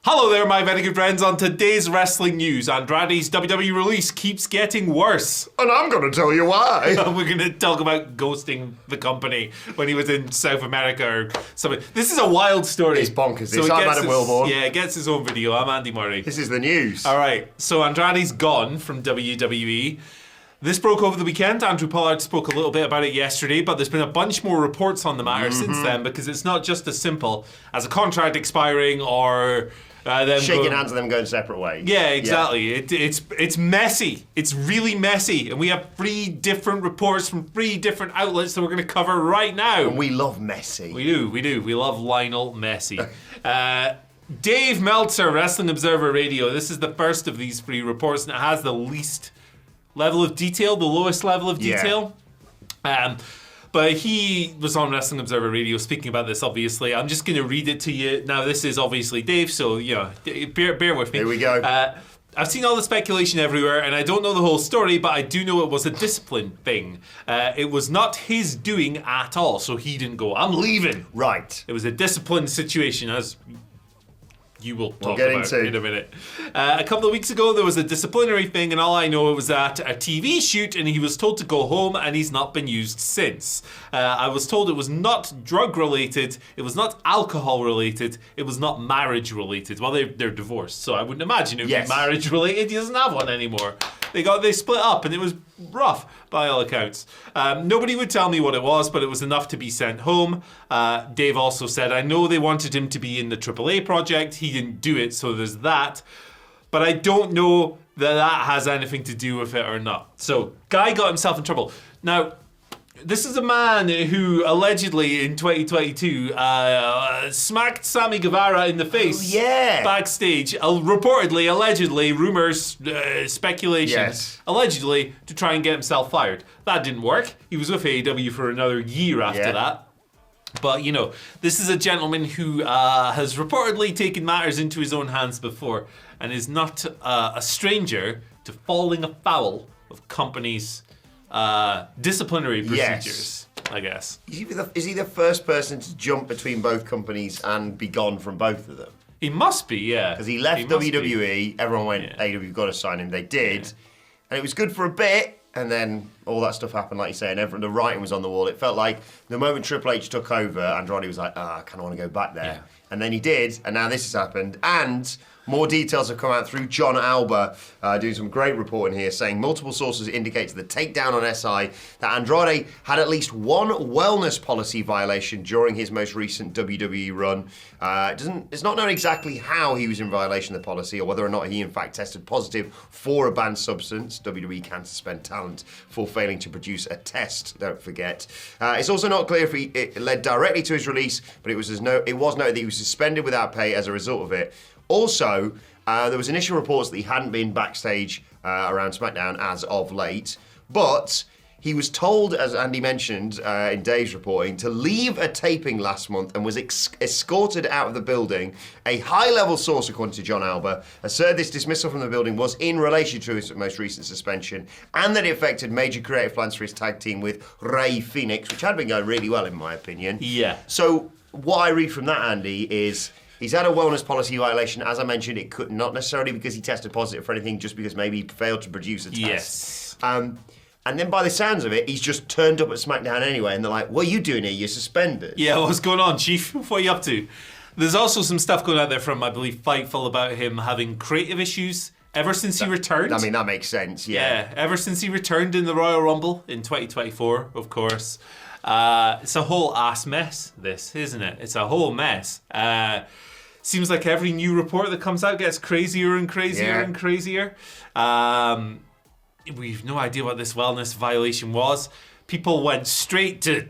Hello there, my very good friends. On today's wrestling news, Andrade's WWE release keeps getting worse. And I'm going to tell you why. We're going to talk about ghosting the company when he was in South America or something. This is a wild story. It's bonkers. I'm Adam Wilborn. Yeah, it gets his own video. I'm Andy Murray. This is the news. All right, so Andrade's gone from WWE. This broke over the weekend. Andrew Pollard spoke a little bit about it yesterday, but there's been a bunch more reports on the matter since then, because it's not just as simple as a contract expiring or them shaking hands and them going separate ways. Yeah, exactly. Yeah. It's messy. It's really messy, and we have 3 different reports from 3 different outlets that we're going to cover right now. And we love Messi. We do. We love Lionel Messi. Dave Meltzer, Wrestling Observer Radio. This is the first of these 3 reports, and it has the least level of detail, the lowest level of detail. Yeah. But he was on Wrestling Observer Radio speaking about this, obviously. I'm just going to read it to you. Now, this is obviously Dave, so, bear with me. Here we go. I've seen all the speculation everywhere, and I don't know the whole story, but I do know it was a discipline thing. It was not his doing at all, so he didn't go, I'm leaving. Right. It was a discipline situation, as you will talk about in a minute. A couple of weeks ago, there was a disciplinary thing, and all I know it was at a TV shoot, and he was told to go home, and he's not been used since. I was told it was not drug-related, it was not alcohol-related, it was not marriage-related. Well, they're divorced, so I wouldn't imagine it would be marriage-related. He doesn't have one anymore. They split up, and it was rough, by all accounts. Nobody would tell me what it was, but it was enough to be sent home. Dave also said, I know they wanted him to be in the AAA project. He didn't do it, so there's that. But I don't know that has anything to do with it or not. So, guy got himself in trouble. Now, this is a man who allegedly in 2022 smacked Sammy Guevara in the face backstage. Reportedly, allegedly, rumors, speculation, allegedly to try and get himself fired. That didn't work. He was with AEW for another year after that. But, this is a gentleman who has reportedly taken matters into his own hands before and is not a stranger to falling afoul of companies' disciplinary procedures, I guess. Is he the first person to jump between both companies and be gone from both of them? He must be, yeah. Because he left WWE, everyone went, hey, we've got to sign him. They did. And it was good for a bit. And then all that stuff happened, like you say, and the writing was on the wall. It felt like the moment Triple H took over, Andrade was like, I kind of want to go back there. Yeah. And then he did, and now this has happened. And more details have come out through John Alba, doing some great reporting here, saying multiple sources indicate to the takedown on SI that Andrade had at least one wellness policy violation during his most recent WWE run. It's not known exactly how he was in violation of the policy or whether or not he in fact tested positive for a banned substance. WWE can suspend talent for failing to produce a test, don't forget. It's also not clear if it led directly to his release, but it was noted that he was suspended without pay as a result of it. Also, there was initial reports that he hadn't been backstage around SmackDown as of late, but he was told, as Andy mentioned in Dave's reporting, to leave a taping last month and was escorted out of the building. A high-level source, according to John Alba, asserted this dismissal from the building was in relation to his most recent suspension and that it affected major creative plans for his tag team with Rey Fenix, which had been going really well, in my opinion. Yeah. So what I read from that, Andy, is he's had a wellness policy violation. As I mentioned, it could not necessarily because he tested positive for anything, just because maybe he failed to produce a test. Yes. And then by the sounds of it, he's just turned up at SmackDown anyway, and they're like, what are you doing here? You're suspended. Yeah, what's going on, Chief? What are you up to? There's also some stuff going out there from, I believe, Fightful about him having creative issues ever since he returned. I mean, that makes sense, Yeah, ever since he returned in the Royal Rumble in 2024, of course. It's a whole ass mess, this, isn't it? It's a whole mess. Seems like every new report that comes out gets crazier and crazier and crazier. We've no idea what this wellness violation was. People went straight to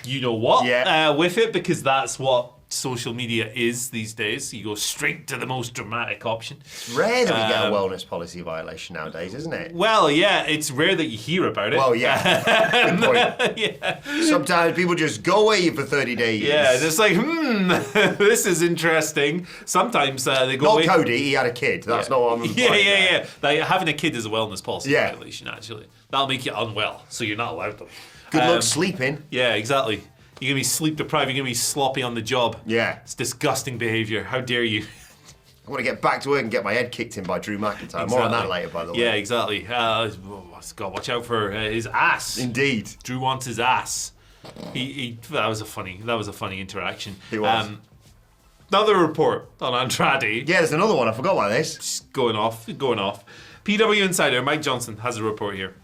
with it, because that's what social media is these days. You go straight to the most dramatic option. It's rare that we get a wellness policy violation nowadays, isn't it? Well, yeah, it's rare that you hear about it. Well, yeah. Good point. Yeah. Sometimes people just go away for 30 days. Yeah, it's like, this is interesting. Sometimes they go away. Not Cody, he had a kid. That's not what I'm Yeah. Like, having a kid is a wellness policy violation, actually. That'll make you unwell, so you're not allowed them. Good luck sleeping. Yeah, exactly. You're going to be sleep deprived. You're going to be sloppy on the job. Yeah. It's disgusting behaviour. How dare you I want to get back to work and get my head kicked in by Drew McIntyre. Exactly. More on that later, by the way. Yeah, exactly. God, watch out for his ass. Indeed. Drew wants his ass. That was a funny interaction. It was. Another report on Andrade. Yeah, there's another one. I forgot about this. Just going off. PW Insider, Mike Johnson, has a report here.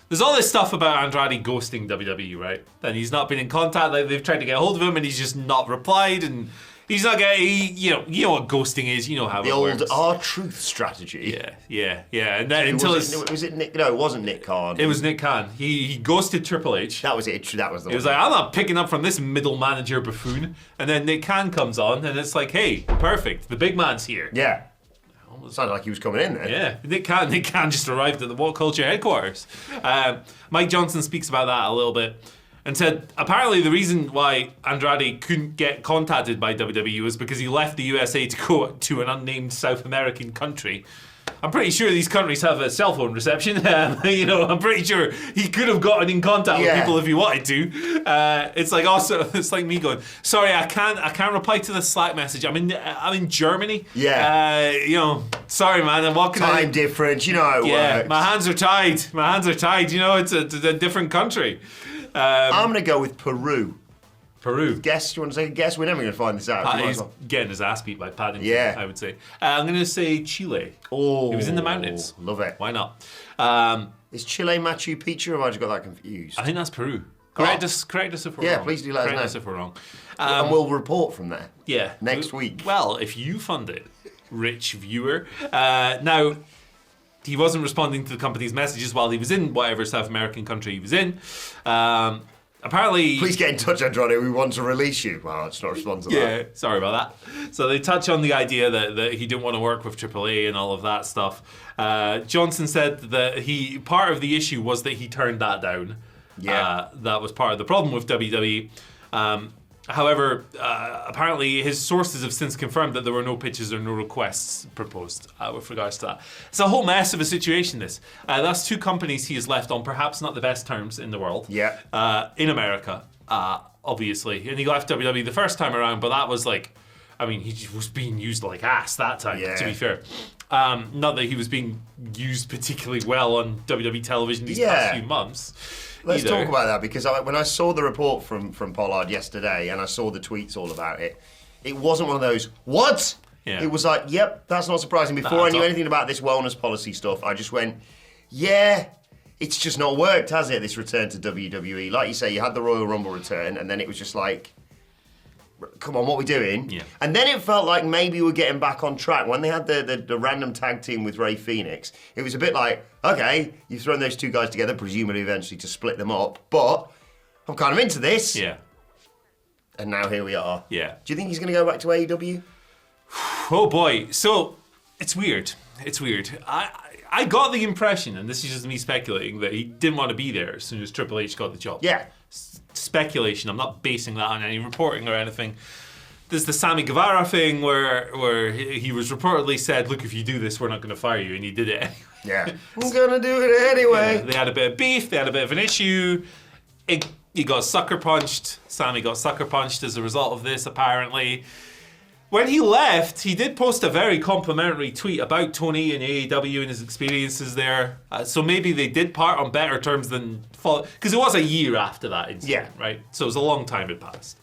There's all this stuff about Andrade ghosting WWE, right? And he's not been in contact. Like, they've tried to get a hold of him, and he's just not replied. And he's not getting. You know what ghosting is. You know how it works. The old R-Truth strategy. Yeah. And then was it Nick? No, it wasn't Nick Khan. It was Nick Khan. He ghosted Triple H. That was it. That was the one. He was like, I'm not picking up from this middle manager buffoon. And then Nick Khan comes on, and it's like, hey, perfect. The big man's here. Yeah. Sounded like he was coming in then. Yeah, Nick Khan just arrived at the WhatCulture headquarters. Mike Johnson speaks about that a little bit and said apparently the reason why Andrade couldn't get contacted by WWE was because he left the USA to go to an unnamed South American country. I'm pretty sure these countries have a cell phone reception. I'm pretty sure he could have gotten in contact with people if he wanted to. It's like me going, sorry, I can't reply to the Slack message. I'm in Germany. Yeah. Sorry, man. I'm walking. Time difference. You know how it works. My hands are tied. It's a different country. I'm gonna go with Peru. Guess? You want to say a guess? We're never going to find this out. He's getting his ass beat by Paddington, I would say. I'm going to say Chile. Oh, he was in the mountains. Love it. Why not? Is Chile Machu Picchu, or have I just got that confused? I think that's Peru. Correct us if we're wrong. Yeah, please do let us know. Correct us if we're wrong. And we'll report from there. Yeah. Next week. Well, if you fund it, rich viewer. Now, he wasn't responding to the company's messages while he was in whatever South American country he was in. Apparently, please get in touch, Andrade. We want to release you. Well, it's not respond to that. Yeah, sorry about that. So they touch on the idea that he didn't want to work with AAA and all of that stuff. Johnson said that part of the issue was that he turned that down. Yeah, that was part of the problem with WWE. However, apparently his sources have since confirmed that there were no pitches or no requests proposed with regards to that. It's a whole mess of a situation, this. That's two companies he has left on perhaps not the best terms in the world. Yeah. In America, obviously. And he left WWE the first time around, but that was like, he was being used like ass that time, to be fair. Not that he was being used particularly well on WWE television these past few months. Let's talk about that, because when I saw the report from Pollard yesterday and I saw the tweets all about it, it wasn't one of those, what? Yeah. It was like, yep, that's not surprising. Before I knew anything about this wellness policy stuff, I just went, yeah, it's just not worked, has it, this return to WWE? Like you say, you had the Royal Rumble return, and then it was just like, come on, what are we doing? Yeah. And then it felt like maybe we're getting back on track. When they had the random tag team with Rey Fenix, it was a bit like, okay, you've thrown those two guys together, presumably eventually to split them up, but I'm kind of into this. Yeah. And now here we are. Yeah. Do you think he's going to go back to AEW? Oh boy. So, it's weird. I got the impression, and this is just me speculating, that he didn't want to be there as soon as Triple H got the job. Yeah. Speculation. I'm not basing that on any reporting or anything. There's the Sammy Guevara thing where he was reportedly said, look, if you do this, we're not going to fire you, and he did it anyway. Yeah. I'm going to do it anyway. Yeah, they had a bit of beef, they had a bit of an issue. He got sucker punched. Sammy got sucker punched as a result of this, apparently. When he left, he did post a very complimentary tweet about Tony and AEW and his experiences there. So maybe they did part on better terms than... Because it was a year after that incident, right? So it was a long time had passed.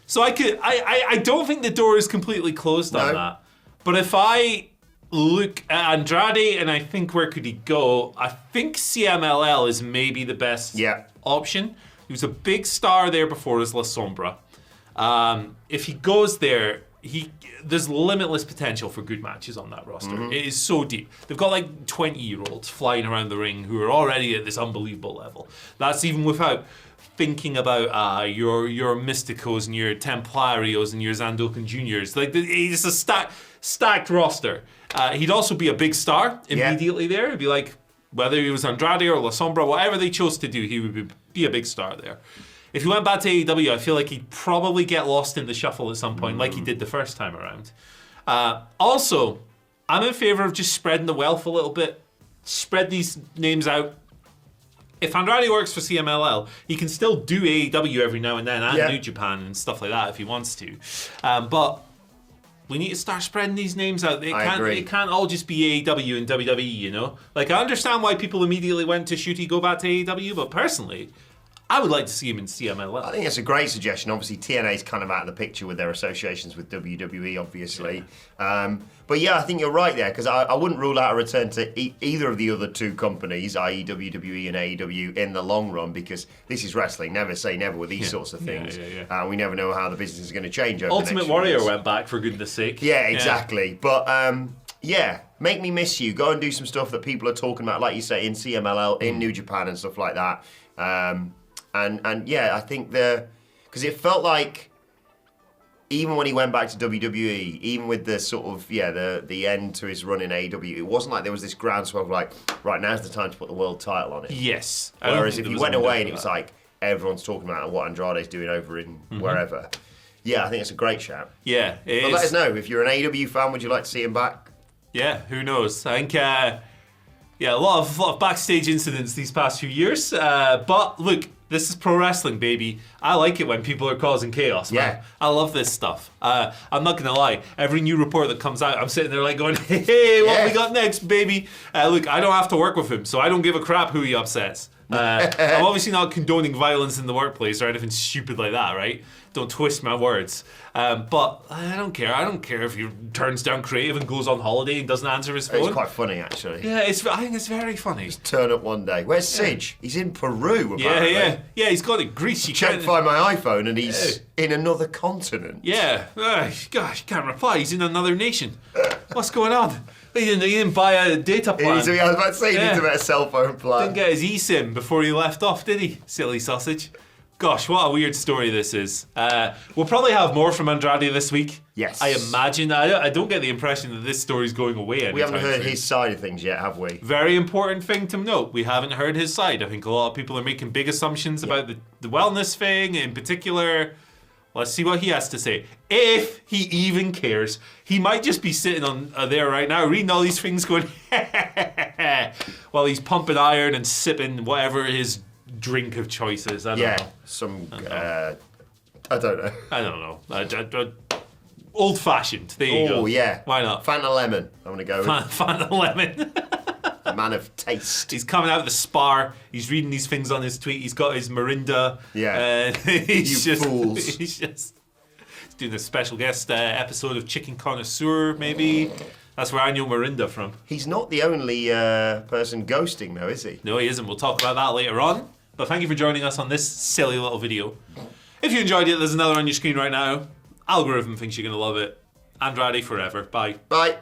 So I don't think the door is completely closed on that. But if I look at Andrade and I think where could he go, I think CMLL is maybe the best option. He was a big star there before as La Sombra. If he goes there, there's limitless potential for good matches on that roster. Mm-hmm. It is so deep. They've got like 20-year-olds flying around the ring who are already at this unbelievable level. That's even without thinking about your Mysticos and your Templarios and your Zandokan Juniors. Like, it's a stacked roster. He'd also be a big star immediately there. It'd be like, whether he was Andrade or La Sombra, whatever they chose to do, he would be a big star there. If he went back to AEW, I feel like he'd probably get lost in the shuffle at some point, like he did the first time around. Also, I'm in favour of just spreading the wealth a little bit. Spread these names out. If Andrade works for CMLL, he can still do AEW every now and then, and New Japan and stuff like that if he wants to. But we need to start spreading these names out. I agree. It can't all just be AEW and WWE, you know? Like, I understand why people immediately went to Shooty go back to AEW, but personally, I would like to see him in CMLL. I think it's a great suggestion. Obviously, TNA's kind of out of the picture with their associations with WWE, obviously. Yeah. But yeah, I think you're right there, because I wouldn't rule out a return to either of the other two companies, i.e. WWE and AEW, in the long run, because this is wrestling. Never say never with these sorts of things. We never know how the business is going to change over Ultimate Warrior went back, for goodness sake. Yeah, exactly. Yeah. But, make me miss you. Go and do some stuff that people are talking about, like you say, in CMLL, in New Japan and stuff like that. And yeah, I think because it felt like even when he went back to WWE, even with the sort of the end to his run in AEW, it wasn't like there was this groundswell of like, right, now's the time to put the world title on it. Yes. Whereas if he went away and it was like everyone's talking about what Andrade's doing over in wherever. Yeah, I think it's a great shout. Yeah, it but is. Let us know if you're an AEW fan. Would you like to see him back? Yeah, who knows? I think. A lot of backstage incidents these past few years. But look, this is pro wrestling, baby. I like it when people are causing chaos, man. Yeah. I love this stuff. I'm not going to lie. Every new report that comes out, I'm sitting there like going, hey, what we got next, baby? Look, I don't have to work with him, so I don't give a crap who he upsets. I'm obviously not condoning violence in the workplace or anything stupid like that, right? Don't twist my words. But I don't care. I don't care if he turns down creative and goes on holiday and doesn't answer his phone. It's quite funny, actually. Yeah, I think it's very funny. Just turn up one day. Where's Sige? He's in Peru, apparently. Yeah, he's got it. Greece. You can't find my iPhone and he's in another continent. Yeah. Gosh, you can't reply. He's in another nation. What's going on? He didn't buy a data plan. I was about to say, he needs to get a cell phone plan. Didn't get his eSIM before he left off, did he? Silly sausage. Gosh, what a weird story this is. We'll probably have more from Andrade this week. Yes. I imagine. I don't get the impression that this story's going away anytime. We haven't heard his side of things yet, have we? Very important thing to note. We haven't heard his side. I think a lot of people are making big assumptions about the wellness thing in particular. Let's see what he has to say. If he even cares. He might just be sitting on there right now reading all these things going while he's pumping iron and sipping whatever his drink of choice is. I don't know. I don't know. I don't know. Old-fashioned. There you go. Oh, yeah. Why not? Fanta lemon. I'm going to go with. Fanta lemon. A man of taste. He's coming out of the spa. He's reading these things on his tweet. He's got his Mirinda. Yeah. He's you just, fools. He's doing a special guest episode of Chicken Connoisseur, maybe. That's where I know Mirinda from. He's not the only person ghosting, though, is he? No, he isn't. We'll talk about that later on. But thank you for joining us on this silly little video. If you enjoyed it, there's another on your screen right now. Algorithm thinks you're going to love it. Andrade forever. Bye. Bye.